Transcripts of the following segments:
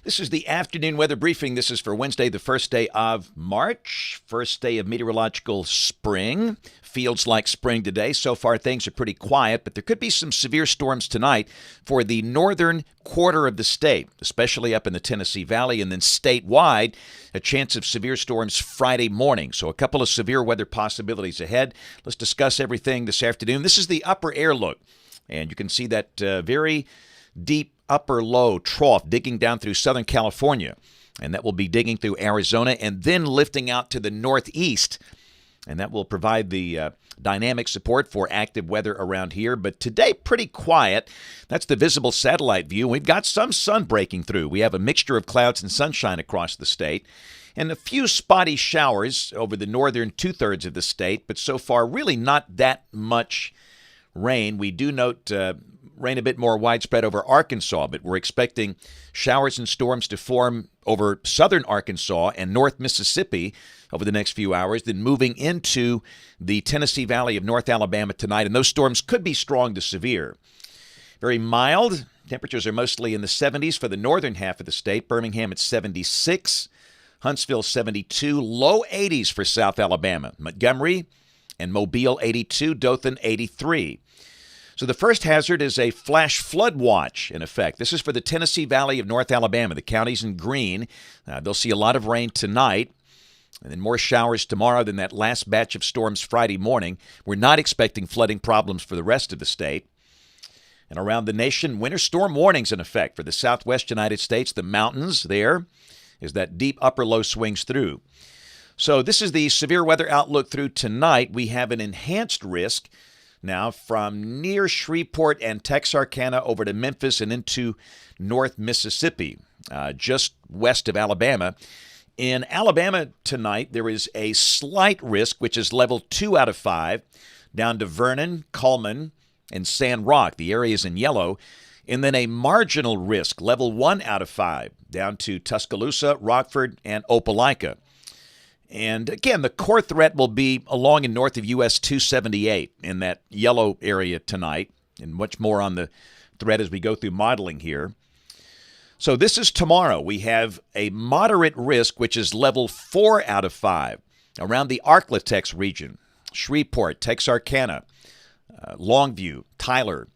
This is the afternoon weather briefing. This is for Wednesday, the first day of March, first day of meteorological spring. Feels like spring today. So far, things are pretty quiet, but there could be some severe storms tonight for the northern quarter of the state, especially up in the Tennessee Valley, and then statewide, a chance of severe storms Friday morning. So a couple of severe weather possibilities ahead. Let's discuss everything this afternoon. This is the upper air look, and you can see that very deep upper low trough digging down through Southern California, and that will be digging through Arizona and then lifting out to the northeast, and that will provide the dynamic support for active weather around here. But today, pretty quiet. That's the visible satellite view. We've got some sun breaking through. We have a mixture of clouds and sunshine across the state, and a few spotty showers over the northern two-thirds of the state, but so far really not that much rain. We do note rain a bit more widespread over Arkansas, but we're expecting showers and storms to form over southern Arkansas and north Mississippi over the next few hours, then moving into the Tennessee Valley of North Alabama tonight, and those storms could be strong to severe. Very mild. Temperatures are mostly in the 70s for the northern half of the state. Birmingham at 76, Huntsville 72, low 80s for South Alabama. Montgomery and Mobile 82, Dothan 83. So the first hazard is a flash flood watch in effect. This is for the Tennessee Valley of North Alabama. The county's in green. They'll see a lot of rain tonight, and then more showers tomorrow than that last batch of storms Friday morning. We're not expecting flooding problems for the rest of the state. And around the nation, winter storm warnings in effect for the southwest United States. The mountains there as that deep upper low swings through. So this is the severe weather outlook through tonight. We have an enhanced risk now from near Shreveport and Texarkana over to Memphis and into North Mississippi, just west of Alabama. In Alabama tonight, there is a slight risk, which is level 2 out of 5, down to Vernon, Cullman, and Sand Rock. The area is in yellow. And then a marginal risk, level 1 out of 5, down to Tuscaloosa, Rockford, and Opelika. And again, the core threat will be along and north of US 278 in that yellow area tonight, and much more on the threat as we go through modeling here. So this is tomorrow. We have a moderate risk, which is level 4 out of 5, around the Arklatex region, Shreveport, Texarkana, Longview, Tyler,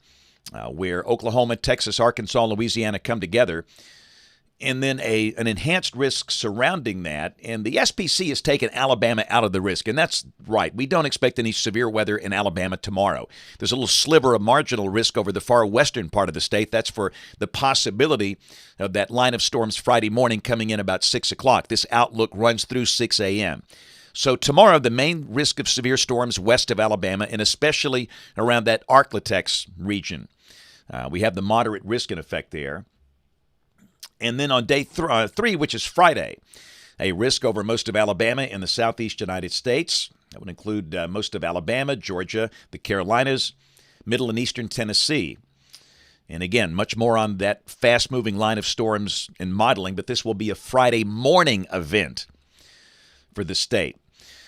where Oklahoma, Texas, Arkansas, Louisiana come together. And then an enhanced risk surrounding that. And the SPC has taken Alabama out of the risk. And that's right. We don't expect any severe weather in Alabama tomorrow. There's a little sliver of marginal risk over the far western part of the state. That's for the possibility of that line of storms Friday morning coming in about 6 o'clock. This outlook runs through 6 a.m. So tomorrow, the main risk of severe storms west of Alabama, and especially around that Arklatex region. We have the moderate risk in effect there. And then on day 3, which is Friday, a risk over most of Alabama in the southeast United States. That would include most of Alabama, Georgia, the Carolinas, middle and eastern Tennessee. And again, much more on that fast-moving line of storms and modeling, but this will be a Friday morning event for the state.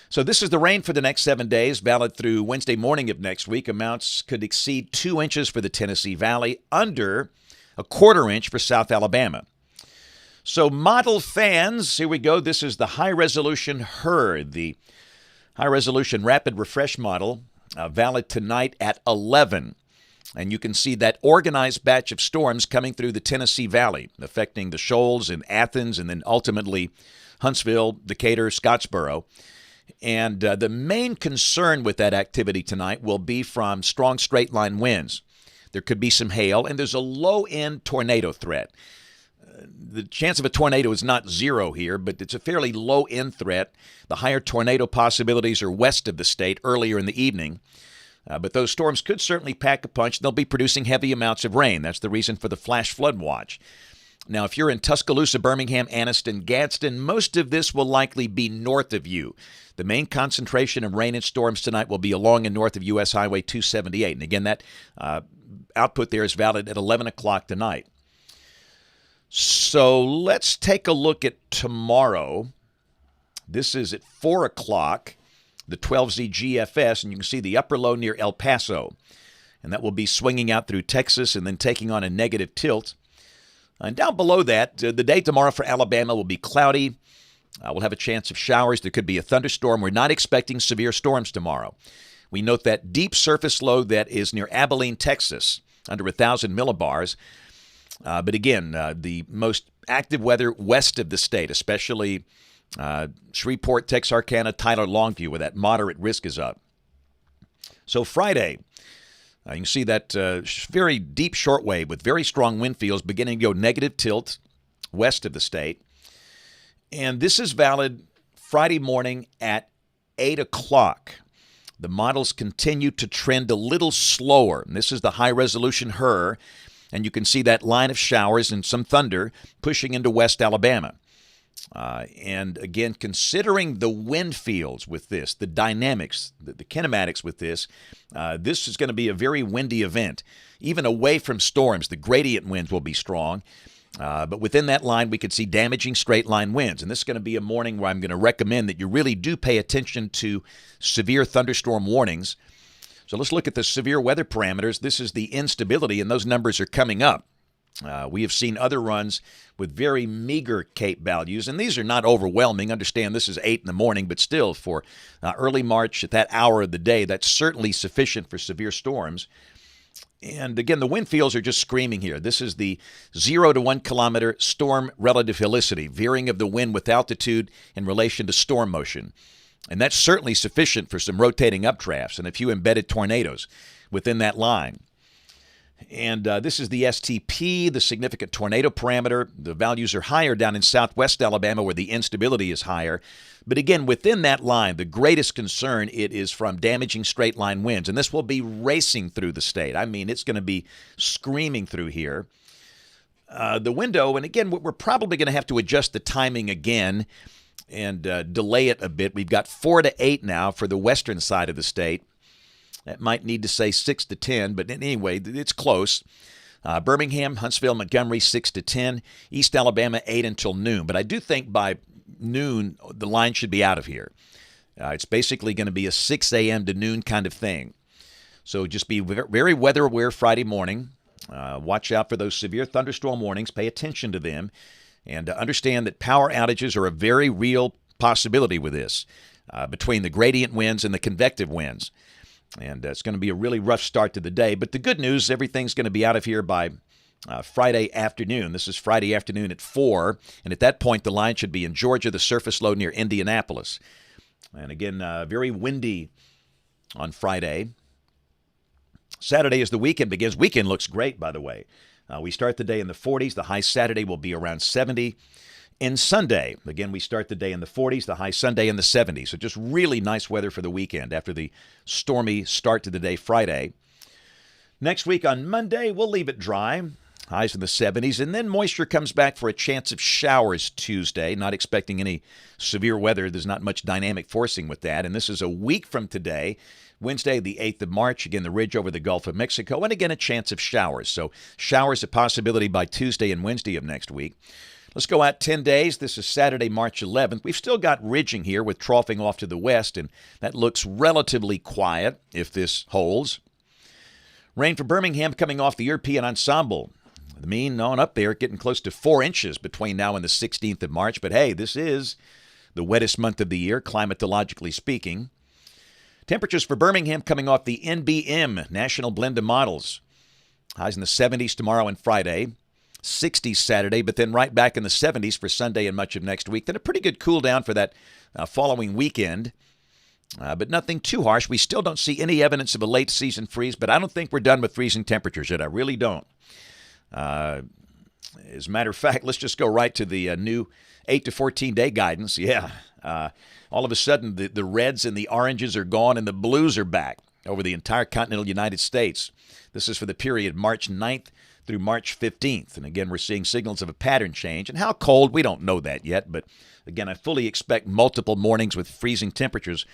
So this is the rain for the next 7 days, valid through Wednesday morning of next week. Amounts could exceed 2 inches for the Tennessee Valley, under a quarter inch for South Alabama. So model fans, here we go. This is the high-resolution HERD, the high-resolution rapid refresh model, valid tonight at 11. And you can see that organized batch of storms coming through the Tennessee Valley, affecting the Shoals and Athens, and then ultimately Huntsville, Decatur, Scottsboro. And the main concern with that activity tonight will be from strong straight-line winds. There could be some hail, and there's a low-end tornado threat. The chance of a tornado is not zero here, but it's a fairly low-end threat. The higher tornado possibilities are west of the state earlier in the evening. But those storms could certainly pack a punch. They'll be producing heavy amounts of rain. That's the reason for the flash flood watch. Now, if you're in Tuscaloosa, Birmingham, Anniston, Gadsden, most of this will likely be north of you. The main concentration of rain and storms tonight will be along and north of U.S. Highway 278. And again, that output there is valid at 11 o'clock tonight. So let's take a look at tomorrow. This is at 4 o'clock, the 12Z GFS, and you can see the upper low near El Paso. And that will be swinging out through Texas and then taking on a negative tilt And down below that, the day tomorrow for Alabama will be cloudy. We'll have a chance of showers. There could be a thunderstorm. We're not expecting severe storms tomorrow. We note that deep surface low that is near Abilene, Texas, under 1,000 millibars. But again, the most active weather west of the state, especially Shreveport, Texarkana, Tyler, Longview, where that moderate risk is up. So Friday, you can see that very deep shortwave with very strong wind fields beginning to go negative tilt west of the state. And this is valid Friday morning at 8 o'clock. The models continue to trend a little slower. And this is the high-resolution HRRR. And you can see that line of showers and some thunder pushing into West Alabama. And again, considering the wind fields with this, the dynamics, the kinematics with this, this is going to be a very windy event. Even away from storms, the gradient winds will be strong. But within that line, we could see damaging straight-line winds. And this is going to be a morning where I'm going to recommend that you really do pay attention to severe thunderstorm warnings. So let's look at the severe weather parameters. This is the instability, and those numbers are coming up. We have seen other runs with very meager CAPE values, and these are not overwhelming. Understand this is 8 in the morning, but still for early March at that hour of the day, that's certainly sufficient for severe storms. And again, the wind fields are just screaming here. This is the 0 to 1 kilometer storm relative helicity, veering of the wind with altitude in relation to storm motion. And that's certainly sufficient for some rotating updrafts and a few embedded tornadoes within that line. And this is the STP, the significant tornado parameter. The values are higher down in southwest Alabama where the instability is higher. But again, within that line, the greatest concern it is from damaging straight line winds. And this will be racing through the state. I mean, it's going to be screaming through here. The window, and again, we're probably going to have to adjust the timing again and delay it a bit. We've got 4 to 8 now for the western side of the state. That might need to say 6 to 10, but anyway, it's close. Birmingham, Huntsville, Montgomery, 6 to 10. East Alabama, 8 until noon. But I do think by noon, the line should be out of here. It's basically going to be a 6 a.m. to noon kind of thing. So just be very weather aware Friday morning. Watch out for those severe thunderstorm warnings. Pay attention to them. And understand that power outages are a very real possibility with this, between the gradient winds and the convective winds. And it's going to be a really rough start to the day. But the good news, everything's going to be out of here by Friday afternoon. This is Friday afternoon at 4. And at that point, the line should be in Georgia, the surface low near Indianapolis. And again, very windy on Friday. Saturday as the weekend begins. Weekend looks great, by the way. We start the day in the 40s. The high Saturday will be around 70. In Sunday, again, we start the day in the 40s, the high Sunday in the 70s. So just really nice weather for the weekend after the stormy start to the day Friday. Next week on Monday, we'll leave it dry, highs in the 70s, and then moisture comes back for a chance of showers Tuesday. Not expecting any severe weather. There's not much dynamic forcing with that. And this is a week from today, Wednesday, the 8th of March. Again, the ridge over the Gulf of Mexico, and again, a chance of showers. So showers a possibility by Tuesday and Wednesday of next week. Let's go out 10 days. This is Saturday, March 11th. We've still got ridging here with troughing off to the west, and that looks relatively quiet if this holds. Rain for Birmingham coming off the European ensemble. The mean on up there, getting close to 4 inches between now and the 16th of March. But hey, this is the wettest month of the year, climatologically speaking. Temperatures for Birmingham coming off the NBM, National Blend of Models. Highs in the 70s tomorrow and Friday. 60s Saturday, but then right back in the 70s for Sunday and much of next week. Then a pretty good cool down for that following weekend, but nothing too harsh. We still don't see any evidence of a late season freeze, but I don't think we're done with freezing temperatures yet. I really don't. As a matter of fact, let's just go right to the new 8 to 14 day guidance. Yeah, all of a sudden the reds and the oranges are gone and the blues are back over the entire continental United States. This is for the period March 9th through March 15th. And again, we're seeing signals of a pattern change. And how cold, we don't know that yet. But again, I fully expect multiple mornings with freezing temperatures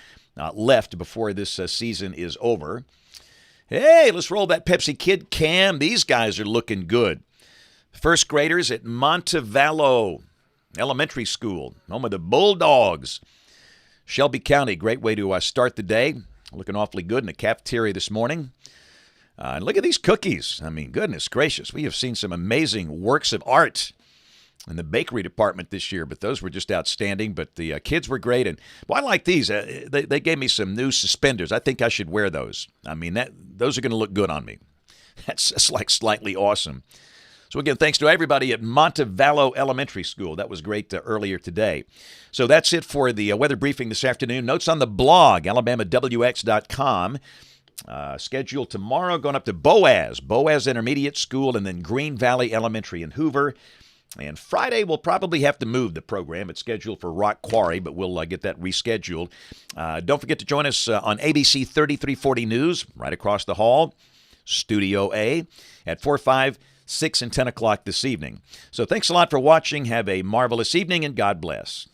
left before this season is over. Hey, let's roll that Pepsi Kid Cam. These guys are looking good. First graders at Montevallo Elementary School, home of the Bulldogs. Shelby County, great way to start the day. Looking awfully good in the cafeteria this morning. And look at these cookies. I mean, goodness gracious. We have seen some amazing works of art in the bakery department this year, but those were just outstanding. But the kids were great. And boy, I like these. They gave me some new suspenders. I think I should wear those. I mean, those are going to look good on me. That's like slightly awesome. So again, thanks to everybody at Montevallo Elementary School. That was great earlier today. So that's it for the weather briefing this afternoon. Notes on the blog, alabamawx.com. Schedule tomorrow going up to Boaz Intermediate School, and then Green Valley Elementary in Hoover. And Friday, we'll probably have to move the program. It's scheduled for Rock Quarry, but we'll get that rescheduled. Don't forget to join us on ABC 3340 News, right across the hall, Studio A, at 4, 5, 6, and 10 o'clock this evening. So thanks a lot for watching. Have a marvelous evening, and God bless.